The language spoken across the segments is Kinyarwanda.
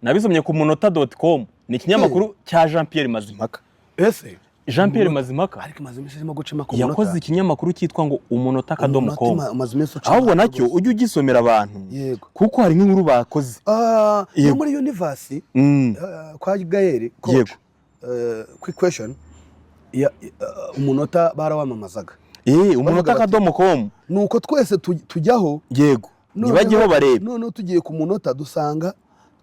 nabisomye ku munota.com ni ikinyamakuru cya Jean Pierre Mazimhaka. Ese Jean Pierre Mazimhaka ariko Mazimhaka irimo gucema ku munota yakoze ikinyamakuru cyitwa ngo umunota.com. Mazimhaka ahubwo nacyo ujye ugisomera abantu kuko hari nk'inkuru bakoze no muri Universe kwa Gaël coach quick question umunota barawamamazaga umunota.com nuko twese tujyaho yego nibagiho barebe none tugiye ku munota dusanga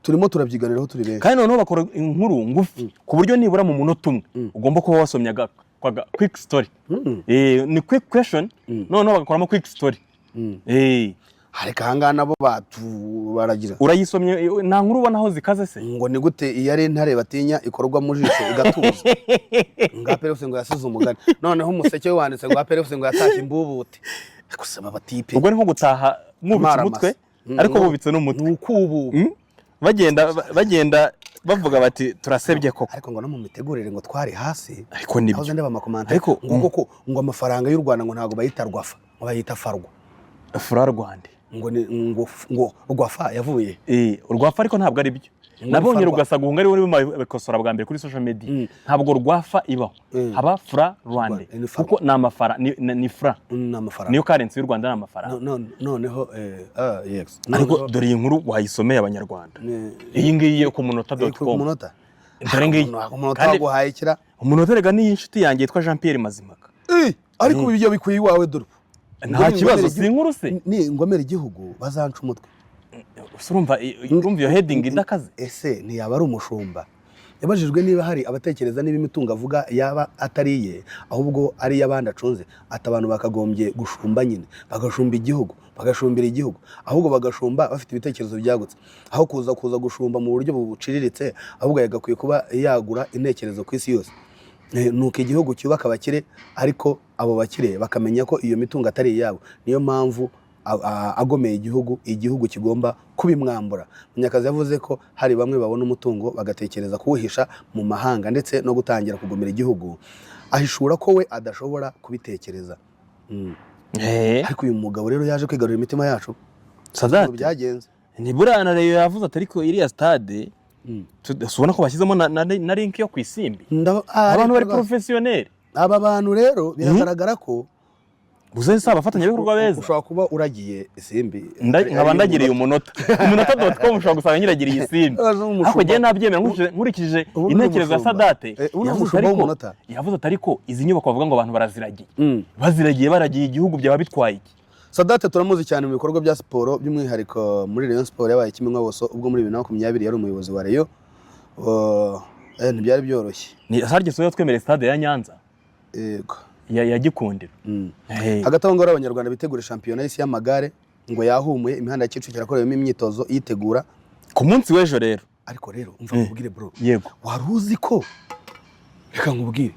turimo turabyiganiraho turi benshi kandi noneho bakora inkuru ngufi ku buryo nibura mu munota umwe ugomba kuba wasomyaga quick story ni quick question noneho bagakoramo quick story hareka hanga nabo baragira urayisomye nta nkuru ubona aho zikaze se ngo ni gute iyari intare batinya ikorwa mu jisho igatuza ngaperefuse ngo yasize umugani noneho umuseke wanditse ngo aperefuse ngo yatashye imbubute kusaba batipe ubwo ni nko gutaha mwubitse umutwe ariko bubitse n'umutwe nukubu bagenda bavuga bati turasebye koko ariko ngo no mu mitegurire ngo twari hasi ariko nibyo aho zende bamakomanta ngo amafaranga y'u Rwanda ngo ntago bayita rwafa ngo bayita farwa Rwanda ngo rwafa yavuye urwafa ariko ntabwo ari byo nabonye rugasa guhunga ari we bikosora bwa mbere kuri social media ntabwo rwafa ibaho haba Rwanda kuko na amafara ni fra niyo currency y'u Rwanda na amafara noneho yes ariko dore inkuru wayisomeye abanyarwanda iyi ngiyi ku munota.com dore ngiyi kandi guhayikira umunota rega ni inshuti yanjye yitwa Jean Pierre Mazimhaka ariko ibyo bikuye iwawe dore nta kibazo si inkuru se ni ngomera igihugu bazanca umutwe urumva iyo heading idakaze ese ntiyaba ari umushumba yabajijwe niba hari abatekereza niba imitungo avuga yaba atariye ahubwo ari y'abandi acunze ati abantu bakagombye gushumba nyine bagashumba igihugu bagashumbira igihugu ahubwo bagashumba bafite ibitekerezo byagutse aho kuza gushumba mu buryo buciriritse ahubwo yagakwiye kuba yagura intekerezo ku isi yose nuko igihugu cyubaka abakire ariko abo bakire bakamenya ko iyo mitungo atari iyabo niyo mpamvu agomeye igihugu kigomba kubimwambura. Munyakazi yavuze ko hari bamwe babona umutungo bagatekereza kuwuhisha mu mahanga ndetse no gutangira kugomera igihugu ahishura ko we adashobora kubitekereza. Ariko uyu mugabo rero yaje kwigarurira imitima yacu Sadati byagenze ni burana rero yavuze atari ko iriya stade subona ko bashyizemo na link yo kwisimbi abantu bari professionnel aba bantu rero biragaragara ko Uzensa abafatanya bikorwa beza ushobora kuba uragiye isimbi nkaba ndagiriye umunota.com ushobora gusanga nyiragiriye isimbi ariko giye nabyemera nkurikije intekerezo ya Sadate yavuze atari ko izi nyubako bavuga ngo abantu baraziragiye baragiye igihugu byaba bitwaye iki. Sadate turamuzi cyane mu bikorwa bya siporo by'umwihariko muri Rayon Sport yabaye kimwe boso ubwo muri 2020 yari umuyobozi wa Rayon ntibyari byoroshye ni sarge soyo twemere stade ya Nyanza yego ya Gikundiro hagati aho ngora abanyarwanda bitegura shampiyona y'isi y'amagare ngo yahumuye imihanda ya Kicukiro yakorewemo imyitozo yitegura ku munsi w'ejo rero ariko rero umva nkubwire bro yego waruzi ko reka nkubwire